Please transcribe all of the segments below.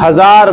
1000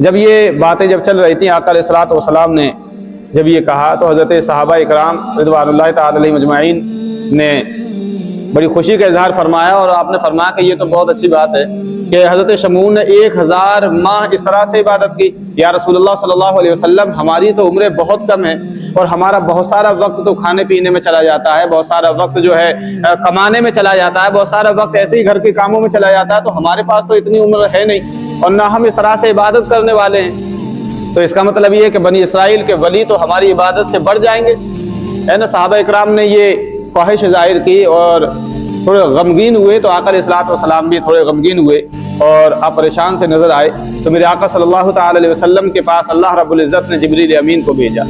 جب یہ باتیں جب چل رہی تھیں آقا علیہ الصلوۃ والسلام نے جب یہ کہا تو حضرت صحابہ اکرام رضوان اللہ تعالی علیہم اجمعین نے بڑی خوشی کا اظہار فرمایا، اور آپ نے فرمایا کہ یہ تو بہت اچھی بات ہے کہ حضرت شمعون نے 1000 ماہ اس طرح سے عبادت کی۔ یا رسول اللہ صلی اللہ علیہ وسلم، ہماری تو عمریں بہت کم ہیں اور ہمارا بہت سارا وقت تو کھانے پینے میں چلا جاتا ہے، بہت سارا وقت جو ہے کمانے میں چلا جاتا ہے، بہت سارا وقت ایسے ہی گھر کے کاموں میں چلا جاتا ہے، تو ہمارے پاس تو اتنی عمر ہے نہیں اور نہ ہم اس طرح سے عبادت کرنے والے ہیں۔ تو اس کا مطلب یہ ہے کہ بنی اسرائیل کے ولی تو ہماری عبادت سے بڑھ جائیں گے، ہے نا۔ صحابہ اکرام نے یہ خواہش ظاہر کی اور تھوڑے غمگین ہوئے، تو آقا علیہ الصلوۃ والسلام بھی تھوڑے غمگین ہوئے اور آپ پریشان سے نظر آئے۔ تو میرے آقا صلی اللہ تعالی علیہ وسلم کے پاس اللہ رب العزت نے جبریل امین کو بھیجا،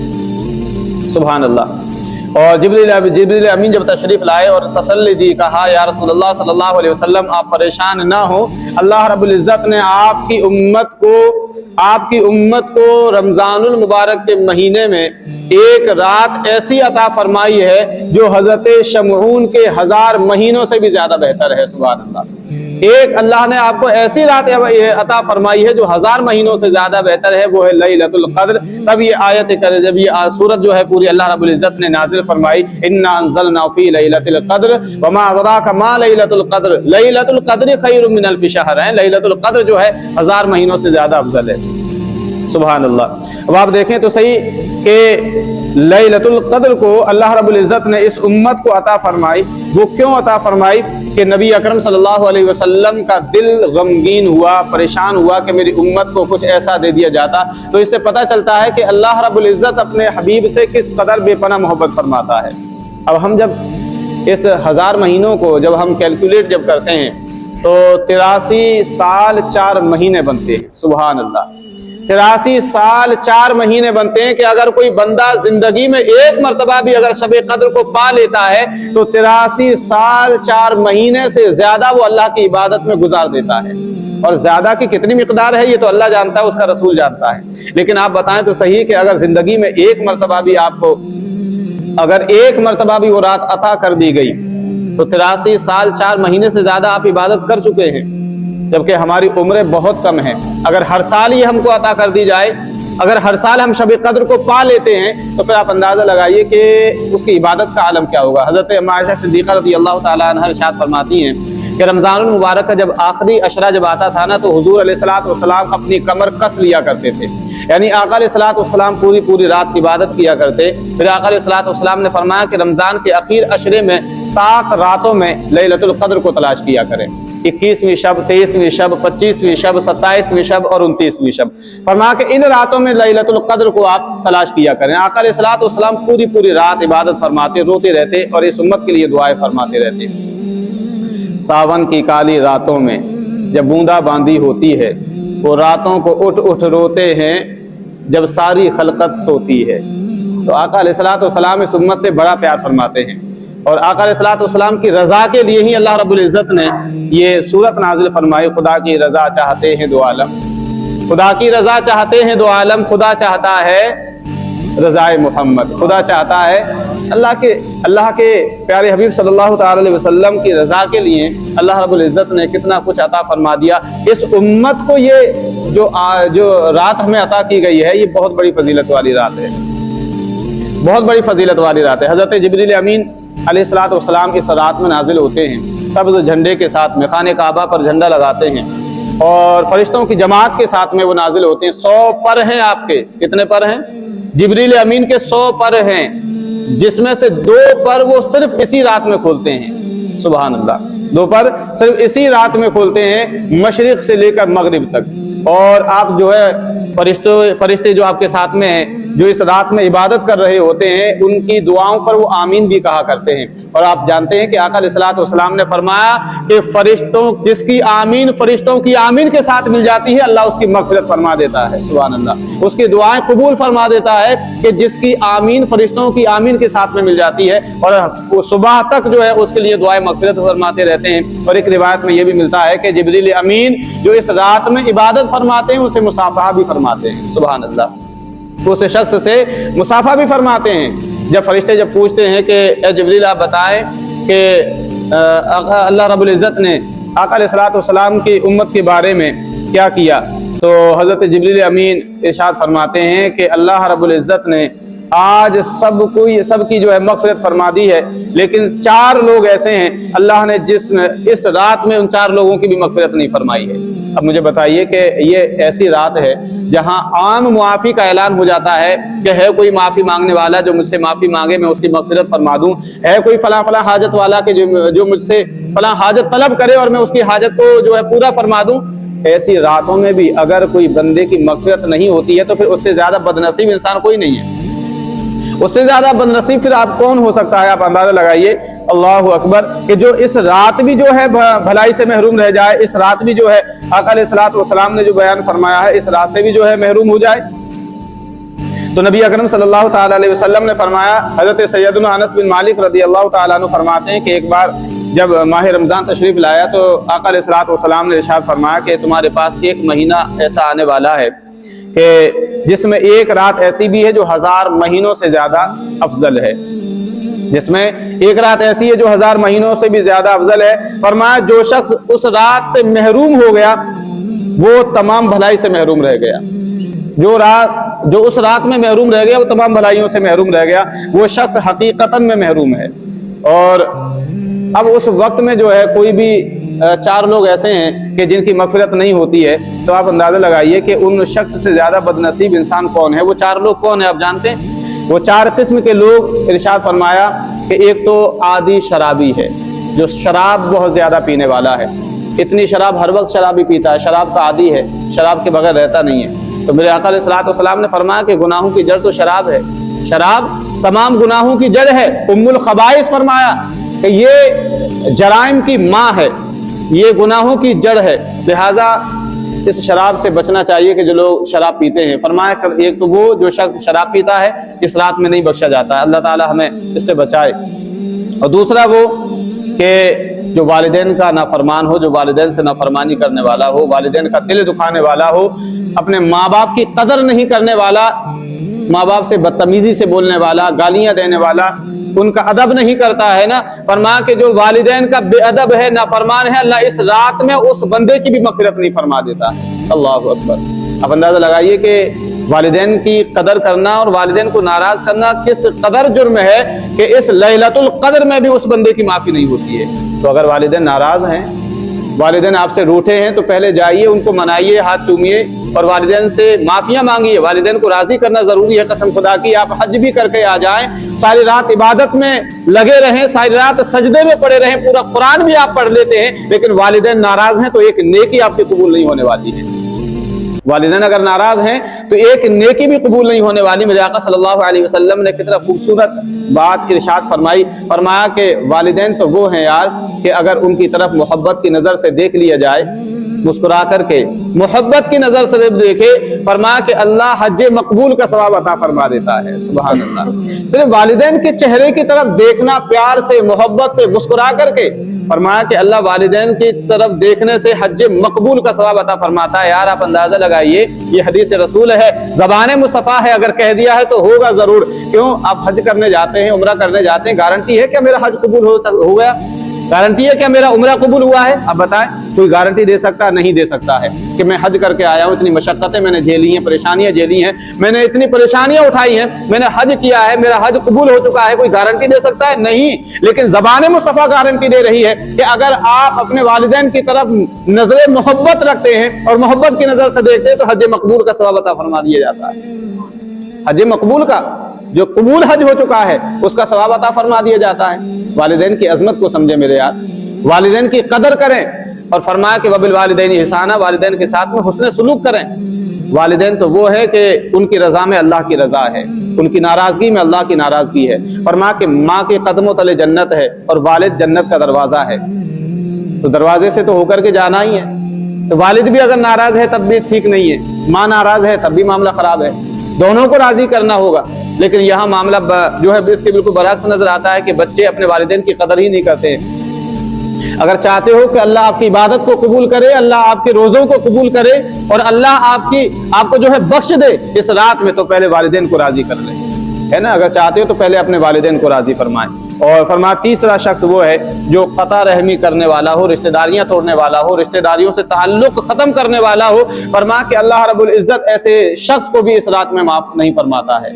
سبحان اللہ۔ اور جبریل امین جب تشریف لائے اور تسلی دی، کہا یا رسول اللہ صلی اللہ علیہ وسلم آپ پریشان نہ ہو، اللہ رب العزت نے آپ کی امت کو رمضان المبارک کے مہینے میں ایک رات ایسی عطا فرمائی ہے جو حضرت شمعون کے 1000 مہینوں سے بھی زیادہ بہتر ہے، سبحان اللہ۔ ایک اللہ نے آپ کو ایسی رات عطا فرمائی ہے جو 1000 مہینوں سے زیادہ بہتر ہے، وہ ہے لیلۃ القدر۔ تب یہ آیت جب یہ سورت جو ہے پوری اللہ رب العزت نے نازل فرمائی، انا انزلنا فی لیلۃ القدر وما ادراک ما لیلۃ القدر لیلۃ القدر خیر من الف شہر، ہے لیلۃ القدر جو ہے 1000 مہینوں سے زیادہ افضل ہے، سبحان اللہ۔ اب آپ دیکھیں تو صحیح کہ لیلۃ القدر کو اللہ رب العزت نے اس امت کو عطا فرمائی، وہ کیوں عطا فرمائی کہ نبی اکرم صلی اللہ علیہ وسلم کا دل غمگین ہوا، پریشان ہوا کہ میری امت کو کچھ ایسا دے دیا جاتا۔ تو اس سے پتہ چلتا ہے کہ اللہ رب العزت اپنے حبیب سے کس قدر بے پناہ محبت فرماتا ہے۔ اب ہم جب اس 1000 مہینوں کو جب ہم کیلکولیٹ جب کرتے ہیں تو 83 سال 4 مہینے بنتے ہیں، سبحان اللہ۔ 83 سال 4 مہینے بنتے ہیں کہ اگر کوئی بندہ زندگی میں ایک مرتبہ بھی اگر شب قدر کو پا لیتا ہے تو 83 سال 4 مہینے سے زیادہ وہ اللہ کی عبادت میں گزار دیتا ہے۔ اور زیادہ کی کتنی مقدار ہے یہ تو اللہ جانتا ہے، اس کا رسول جانتا ہے، لیکن آپ بتائیں تو صحیح کہ اگر زندگی میں ایک مرتبہ بھی آپ کو اگر ایک مرتبہ بھی وہ رات عطا کر دی گئی تو 83 سال 4 مہینے سے زیادہ آپ عبادت کر چکے ہیں، جبکہ ہماری عمریں بہت کم ہیں۔ اگر ہر سال یہ ہم کو عطا کر دی جائے، اگر ہر سال ہم شب قدر کو پا لیتے ہیں تو پھر آپ اندازہ لگائیے کہ اس کی عبادت کا عالم کیا ہوگا۔ حضرت عائشہ صدیقہ رضی اللہ تعالیٰ عنہا ارشاد فرماتی ہیں کہ رمضان المبارک کا جب آخری عشرہ جب آتا تھا نا تو حضور علیہ الصلوۃ والسلام اپنی کمر کس لیا کرتے تھے، یعنی آقا علیہ الصلوۃ والسلام پوری رات عبادت کیا کرتے۔ پھر آقا علیہ الصلوۃ والسلام نے فرمایا کہ رمضان کے اخیر عشرے میں 7 راتوں میں لیلۃ القدر کو تلاش کیا کریں، 21ویں شب، 23ویں شب، 25ویں شب، 27ویں شب اور 29ویں شب۔ فرمایا کہ ان راتوں میں لیلۃ القدر کو آپ تلاش کیا کریں۔ آقا علیہ الصلوۃ والسلام پوری رات عبادت فرماتے، روتے رہتے اور اس امت کے لیے دعائیں فرماتے رہتے۔ ساون کی کالی راتوں میں جب بوندا باندی ہوتی ہے، وہ راتوں کو اٹھ روتے ہیں جب ساری خلقت سوتی ہے۔ تو آقا علیہ الصلوۃ والسلام اس امت سے بڑا پیار فرماتے ہیں، اور آقا علیہ الصلوۃ والسلام کی رضا کے لیے ہی اللہ رب العزت نے یہ سورت نازل فرمائی، خدا کی رضا چاہتے ہیں دو عالم، خدا کی رضا چاہتے ہیں دو عالم، خدا چاہتا ہے رضائے محمد، خدا چاہتا ہے اللہ کے پیارے حبیب صلی اللہ تعالی علیہ وسلم کی رضا کے لیے اللہ رب العزت نے کتنا کچھ عطا فرما دیا اس امت کو۔ یہ جو رات ہمیں عطا کی گئی ہے یہ بہت بڑی فضیلت والی رات ہے، بہت بڑی فضیلت والی رات ہے۔ حضرت جبریل امین علیہ الصلوۃ والسلام اس رات میں نازل ہوتے ہیں، سبز جھنڈے کے ساتھ میں خانہ کعبہ پر جھنڈا لگاتے ہیں اور فرشتوں کی جماعت کے ساتھ میں وہ نازل ہوتے ہیں۔ 100 پر ہیں آپ کے، کتنے پر ہیں؟ جبریل امین کے 100 پر ہیں، جس میں سے 2 پر وہ صرف اسی رات میں کھولتے ہیں، سبحان اللہ۔ 2 پر صرف اسی رات میں کھولتے ہیں، مشرق سے لے کر مغرب تک۔ اور آپ جو ہے فرشتے جو آپ کے ساتھ میں ہیں، جو اس رات میں عبادت کر رہے ہوتے ہیں، ان کی دعاؤں پر وہ آمین بھی کہا کرتے ہیں۔ اور آپ جانتے ہیں کہ آقا علیہ الصلوۃ والسلام نے فرمایا کہ جس کی آمین فرشتوں کی آمین کے ساتھ مل جاتی ہے، اللہ اس کی مغفرت فرما دیتا ہے، سبحان اللہ، اس کی دعائیں قبول فرما دیتا ہے کہ جس کی آمین فرشتوں کی آمین کے ساتھ میں مل جاتی ہے، اور وہ صبح تک جو ہے اس کے لیے دعائیں مغفرت فرماتے رہتے ہیں۔ اور ایک روایت میں یہ بھی ملتا ہے کہ جبریل امین جو اس رات میں عبادت فرماتے ہیں اسے مصافحہ بھی فرماتے ہیں، سبحان اللہ، اس شخص سے مصافحہ بھی فرماتے ہیں۔ جب فرشتے جب پوچھتے ہیں کہ اے جبریل آپ بتائیں کہ اللہ رب العزت نے آقا علیہ الصلوۃ والسلام کی امت کے بارے میں کیا کیا؟ تو حضرت جبریل امین ارشاد فرماتے ہیں کہ اللہ رب العزت نے آج سب کی جو ہے مغفرت فرما دی ہے، لیکن 4 لوگ ایسے ہیں اللہ نے اس رات میں ان 4 لوگوں کی بھی مغفرت نہیں فرمائی ہے۔ اب مجھے بتائیے کہ یہ ایسی رات ہے جہاں عام معافی کا اعلان ہو جاتا ہے کہ ہے کوئی معافی مانگنے والا جو مجھ سے معافی مانگے میں اس کی مغفرت فرما دوں، ہے کوئی فلاں فلاں حاجت والا کہ جو مجھ سے فلاں حاجت طلب کرے اور میں اس کی حاجت کو جو ہے پورا فرما دوں۔ ایسی راتوں میں بھی اگر کوئی بندے کی مغفرت نہیں ہوتی ہے تو پھر اس سے زیادہ بدنصیب انسان کوئی نہیں ہے۔ اس سے زیادہ بدنصیب پھر آپ کون ہو سکتا ہے؟ آپ اندازہ لگائیے، اللہ اکبر، کہ جو اس رات بھی جو ہے بھلائی سے محروم رہ جائے، اس رات بھی جو ہے آقا علیہ الصلوۃ والسلام نے جو بیان فرمایا ہے اس رات سے بھی جو ہے محروم ہو جائے۔ تو نبی اکرم صلی اللہ تعالی علیہ وسلم نے فرمایا، حضرت سیدنا انس بن مالک رضی اللہ تعالیٰ عنہ فرماتے ہیں کہ ایک بار جب ماہ رمضان تشریف لایا تو آقا علیہ الصلوۃ والسلام نے ارشاد فرمایا کہ تمہارے پاس ایک مہینہ ایسا آنے والا ہے کہ جس میں ایک رات ایسی بھی ہے جو 1000 مہینوں سے زیادہ افضل ہے، جس میں ایک رات ایسی ہے جو 1000 مہینوں سے بھی زیادہ افضل ہے۔ فرمایا جو شخص اس رات سے محروم ہو گیا وہ تمام بھلائی سے محروم رہ گیا، جو اس رات میں محروم رہ گیا وہ تمام بھلائیوں سے محروم رہ گیا، وہ شخص حقیقتاً میں محروم ہے۔ اور اب اس وقت میں جو ہے کوئی بھی 4 لوگ ایسے ہیں کہ جن کی مغفرت نہیں ہوتی ہے، تو آپ اندازہ لگائیے کہ ان شخص سے زیادہ بدنصیب انسان کون ہے۔ وہ 4 لوگ کون ہیں آپ جانتے ہیں؟ وہ 4 قسم کے لوگ ارشاد فرمایا کہ ایک تو عادی شرابی ہے، جو شراب بہت زیادہ پینے والا ہے، اتنی شراب ہر وقت شراب ہی پیتا ہے، شراب کا عادی ہے، شراب کے بغیر رہتا نہیں ہے۔ تو میرے آقا علیہ الصلوۃ والسلام نے فرمایا کہ گناہوں کی جڑ تو شراب ہے، شراب تمام گناہوں کی جڑ ہے، ام الخبائث فرمایا کہ یہ جرائم کی ماں ہے، یہ گناہوں کی جڑ ہے، لہٰذا اس شراب سے بچنا چاہیے کہ جو لوگ شراب پیتے ہیں۔ فرمایا ایک تو وہ جو شخص شراب پیتا ہے اس رات میں نہیں بخشا جاتا ہے، اللہ تعالی ہمیں اس سے بچائے۔ اور دوسرا وہ کہ جو والدین کا نافرمان ہو، جو والدین سے نافرمانی کرنے والا ہو، والدین کا دل دکھانے والا ہو، اپنے ماں باپ کی قدر نہیں کرنے والا، ماں باپ سے بدتمیزی سے بولنے والا، گالیاں دینے والا، ان کا ادب نہیں کرتا ہے نا۔ فرمایا کہ جو والدین کا بے ادب ہے، نافرمان ہے، اللہ اس رات میں اس بندے کی بھی مغفرت نہیں فرما دیتا۔ اللہ اکبر۔ اب اندازہ لگائیے کہ والدین کی قدر کرنا اور والدین کو ناراض کرنا کس قدر جرم ہے کہ اس لیلۃ القدر میں بھی اس بندے کی معافی نہیں ہوتی ہے۔ تو اگر والدین ناراض ہیں، والدین آپ سے روٹھے ہیں، تو پہلے جائیے ان کو منائیے، ہاتھ چومیے اور والدین سے معافیاں مانگیے۔ والدین کو راضی کرنا ضروری ہے، قسم خدا کی آپ حج بھی کر کے آ جائیں، ساری رات عبادت میں لگے رہیں، ساری رات سجدے میں پڑے رہیں، پورا قرآن بھی آپ پڑھ لیتے ہیں، لیکن والدین ناراض ہیں تو ایک نیکی آپ کی قبول نہیں ہونے والی ہے۔ والدین اگر ناراض ہیں تو ایک نیکی بھی قبول نہیں ہونے والی۔ میرے آقا صلی اللہ علیہ وسلم نے کتنا خوبصورت بات ارشاد فرمائی، فرمایا کہ والدین تو وہ ہیں یار کہ اگر ان کی طرف محبت کی نظر سے دیکھ لیا جائے، مسکرا کر کے محبت کی نظر سے دیکھے، فرمایا کہ اللہ حج مقبول کا ثواب عطا فرما دیتا ہے۔ سبحان اللہ۔ صرف والدین کے چہرے کی طرف دیکھنا، پیار سے، محبت سے مسکرا کر کے، فرمایا کہ اللہ والدین کی طرف دیکھنے سے حج مقبول کا ثواب عطا فرماتا ہے۔ یار آپ اندازہ لگائیے، یہ حدیث رسول ہے، زبان مصطفیٰ ہے، اگر کہہ دیا ہے تو ہوگا ضرور۔ کیوں؟ آپ حج کرنے جاتے ہیں، عمرہ کرنے جاتے ہیں، گارنٹی ہے کہ میرا حج قبول ہو گیا؟ گارنٹی ہے کہ میرا عمرہ قبول ہوا ہے؟ اب بتائیں، کوئی گارنٹی دے سکتا ہے؟ نہیں دے سکتا ہے کہ میں حج کر کے آیا ہوں، اتنی مشقتیں میں نے جھیلی ہیں، پریشانیاں جھیلی ہیں، میں نے اتنی پریشانیاں اٹھائی ہیں، میں نے حج کیا ہے، میرا حج قبول ہو چکا ہے، کوئی گارنٹی دے سکتا ہے؟ نہیں۔ لیکن زبان مصطفیٰ گارنٹی دے رہی ہے کہ اگر آپ اپنے والدین کی طرف نظر محبت رکھتے ہیں اور محبت کی نظر سے دیکھتے ہیں تو حج مقبول کا ثواب عطا فرما دیا جاتا ہے۔ حج مقبول کا، جو قبول حج ہو چکا ہے، اس کا ثواب عطا فرما دیا جاتا ہے۔ والدین کی عظمت کو سمجھے میرے یار، والدین کی قدر کریں، اور فرمایا کہ وبالوالدین احسانا، والدین کے ساتھ میں حسن سلوک کریں۔ والدین تو وہ ہے کہ ان کی رضا میں اللہ کی رضا ہے، ان کی ناراضگی میں اللہ کی ناراضگی ہے۔ فرمایا کہ ماں کے قدموں تلے جنت ہے اور والد جنت کا دروازہ ہے، تو دروازے سے تو ہو کر کے جانا ہی ہے۔ تو والد بھی اگر ناراض ہے تب بھی ٹھیک نہیں ہے، ماں ناراض ہے تب بھی معاملہ خراب ہے، دونوں کو راضی کرنا ہوگا۔ لیکن یہاں معاملہ جو ہے اس کے بالکل برعکس نظر آتا ہے کہ بچے اپنے والدین کی قدر ہی نہیں کرتے۔ اگر چاہتے ہو کہ اللہ آپ کی عبادت کو قبول کرے، اللہ آپ کے روزوں کو قبول کرے اور اللہ آپ کو جو ہے بخش دے اس رات میں، تو پہلے والدین کو راضی کر لیں۔ ہے نا, اگر چاہتے ہو تو پہلے اپنے والدین کو راضی فرمائیں. اور فرما تیسرا شخص وہ ہے جو قطع رحمی کرنے والا ہو, رشتہ داریاں توڑنے والا ہو, رشتہ داریوں سے تعلق ختم کرنے والا ہو. فرما کہ اللہ رب العزت ایسے شخص کو بھی اس رات میں معاف نہیں فرماتا ہے.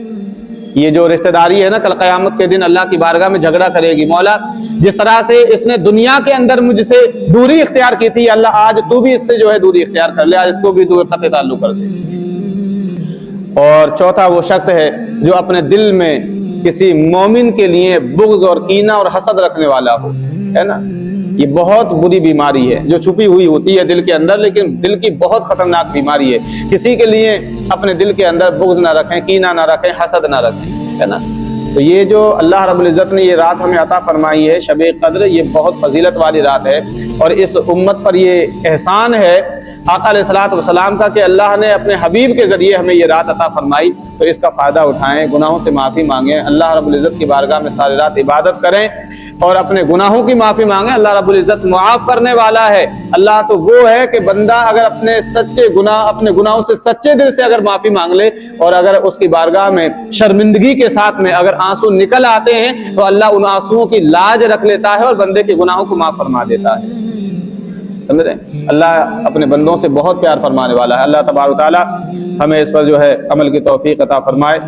یہ جو رشتہ داری ہے نا, کل قیامت کے دن اللہ کی بارگاہ میں جھگڑا کرے گی, مولا جس طرح سے اس نے دنیا کے اندر مجھ سے دوری اختیار کی تھی, اللہ آج تو بھی اس سے جو ہے دوری اختیار کر لے, آج اس کو بھی دور قطع تعلق کر دے. اور چوتھا وہ شخص ہے جو اپنے دل میں کسی مومن کے لیے بغض اور کینہ اور حسد رکھنے والا ہو, ہے نا. یہ بہت بری بیماری ہے جو چھپی ہوئی ہوتی ہے دل کے اندر, لیکن دل کی بہت خطرناک بیماری ہے. کسی کے لیے اپنے دل کے اندر بغض نہ رکھیں, کینہ نہ رکھیں, حسد نہ رکھیں, ہے نا. تو یہ جو اللہ رب العزت نے یہ رات ہمیں عطا فرمائی ہے شب قدر, یہ بہت فضیلت والی رات ہے, اور اس امت پر یہ احسان ہے آقا علیہ الصلوۃ والسلام کا کہ اللہ نے اپنے حبیب کے ذریعے ہمیں یہ رات عطا فرمائی. تو اس کا فائدہ اٹھائیں, گناہوں سے معافی مانگیں, اللہ رب العزت کی بارگاہ میں ساری رات عبادت کریں اور اپنے گناہوں کی معافی مانگیں. اللہ رب العزت معاف کرنے والا ہے. اللہ تو وہ ہے کہ بندہ اگر اپنے گناہوں سے سچے دل سے اگر معافی مانگ لے, اور اگر اس کی بارگاہ میں شرمندگی کے ساتھ میں اگر آنسو نکل آتے ہیں تو اللہ ان آنسوؤں کی لاج رکھ لیتا ہے اور بندے کے گناہوں کو معاف فرما دیتا ہے. سمجھ رہے ہیں, اللہ اپنے بندوں سے بہت پیار فرمانے والا ہے. اللہ تبارک و تعالی ہمیں اس پر جو ہے عمل کی توفیق عطا فرمائے.